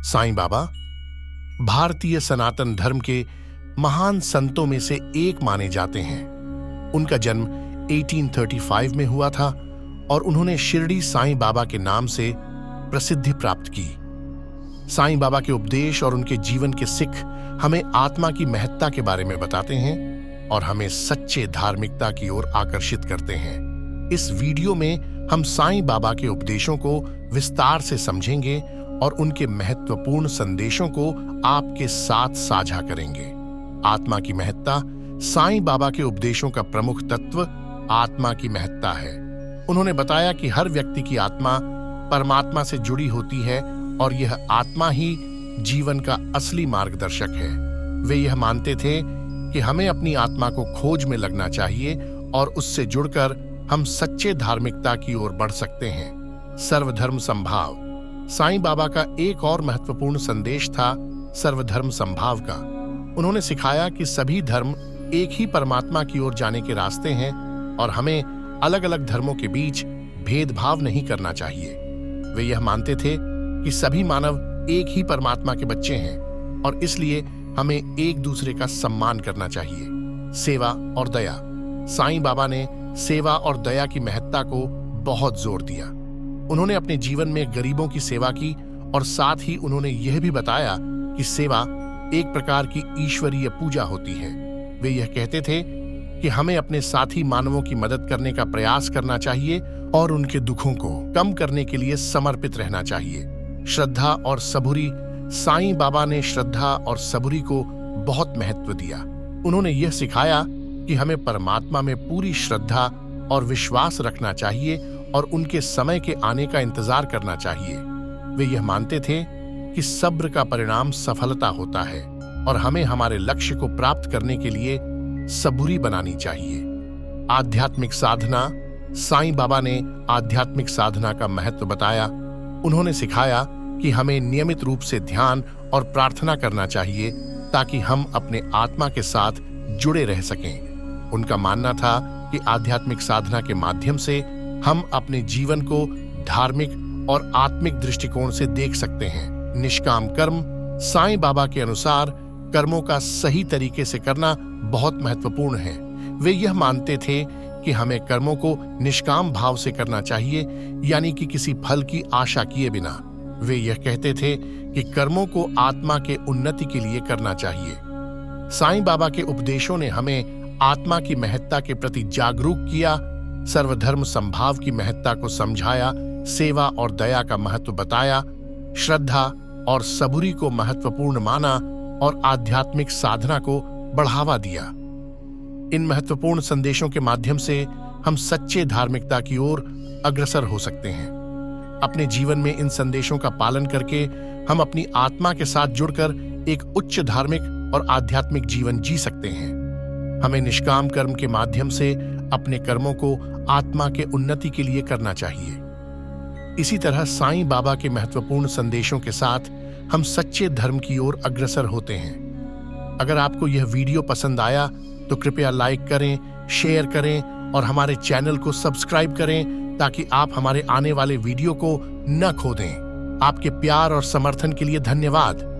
साईं बाबा भारतीय सनातन धर्म के महान संतों में से एक माने जाते हैं। उनका जन्म 1835 में हुआ था और उन्होंने शिरडी साईं बाबा के नाम से प्रसिद्धि प्राप्त की। साईं बाबा के उपदेश और उनके जीवन के सिख हमें आत्मा की महत्ता के बारे में बताते हैं और हमें सच्चे धार्मिकता की ओर आकर्षित करते हैं। इस वीडियो में हम साईं बाबा के उपदेशों को विस्तार से समझेंगे और उनके महत्वपूर्ण संदेशों को आपके साथ साझा करेंगे। आत्मा की महत्ता। साईं बाबा के उपदेशों का प्रमुख तत्व आत्मा की महत्ता है। उन्होंने बताया कि हर व्यक्ति की आत्मा परमात्मा से जुड़ी होती है और यह आत्मा ही जीवन का असली मार्गदर्शक है। वे यह मानते थे कि हमें अपनी आत्मा को खोज में लगना चाहिए और उससे जुड़कर हम सच्चे धार्मिकता की ओर बढ़ सकते हैं। सर्वधर्म समभाव। साईं बाबा का एक और महत्वपूर्ण संदेश था सर्वधर्म समभाव का। उन्होंने सिखाया कि सभी धर्म एक ही परमात्मा की ओर जाने के रास्ते हैं और हमें अलग अलग धर्मों के बीच भेदभाव नहीं करना चाहिए। वे यह मानते थे कि सभी मानव एक ही परमात्मा के बच्चे हैं और इसलिए हमें एक दूसरे का सम्मान करना चाहिए। सेवा और दया। साईं बाबा ने सेवा और दया की महत्ता को बहुत जोर दिया। उन्होंने अपने जीवन में गरीबों की सेवा की और साथ ही उन्होंने यह भी बताया कि सेवा एक प्रकार की ईश्वरीय पूजा होती है। वे यह कहते थे कि हमें अपने साथी मानवों की मदद करने का प्रयास करना चाहिए और उनके दुखों को कम करने के लिए समर्पित रहना चाहिए। श्रद्धा और सबूरी। साईं बाबा ने श्रद्धा और सबूरी को बहुत महत्व दिया। उन्होंने यह सिखाया कि हमें परमात्मा में पूरी श्रद्धा और विश्वास रखना चाहिए और उनके समय के आने का इंतजार करना चाहिए। वे यह मानते थे कि सब्र का परिणाम सफलता होता है और हमें हमारे लक्ष्य को प्राप्त करने के लिए सबूरी बनानी चाहिए। आध्यात्मिक साधना। साईं बाबा ने आध्यात्मिक साधना का महत्व बताया। उन्होंने सिखाया कि हमें नियमित रूप से ध्यान और प्रार्थना करना चाहिए ताकि हम अपने आत्मा के साथ जुड़े रह सकें। उनका मानना था कि आध्यात्मिक साधना के माध्यम से हम अपने जीवन को धार्मिक और आत्मिक दृष्टिकोण से देख सकते हैं। निष्काम कर्म। साईं बाबा के अनुसार कर्मों का सही तरीके से करना बहुत महत्वपूर्ण है। वे यह मानते थे कि हमें कर्मों को निष्काम भाव से करना चाहिए, यानी कि किसी फल की आशा किए बिना। वे यह कहते थे कि कर्मों को आत्मा के उन्नति के लिए करना चाहिए। साईं बाबा के उपदेशों ने हमें आत्मा की महत्ता के प्रति जागरूक किया, सर्वधर्म समभाव की महत्ता को समझाया, सेवा और दया का महत्व बताया, श्रद्धा और सबूरी को महत्वपूर्ण माना और आध्यात्मिक साधना को बढ़ावा दिया। इन महत्वपूर्ण संदेशों के माध्यम से हम सच्चे धार्मिकता की ओर अग्रसर हो सकते हैं। अपने जीवन में इन संदेशों का पालन करके हम अपनी आत्मा के साथ जुड़कर एक उच्च धार्मिक और आध्यात्मिक जीवन जी सकते हैं। हमें निष्काम कर्म के माध्यम से अपने कर्मों को आत्मा के उन्नति के लिए करना चाहिए। इसी तरह साईं बाबा के महत्वपूर्ण संदेशों के साथ हम सच्चे धर्म की ओर अग्रसर होते हैं। अगर आपको यह वीडियो पसंद आया तो कृपया लाइक करें, शेयर करें और हमारे चैनल को सब्सक्राइब करें ताकि आप हमारे आने वाले वीडियो को न खो दें। आपके प्यार और समर्थन के लिए धन्यवाद।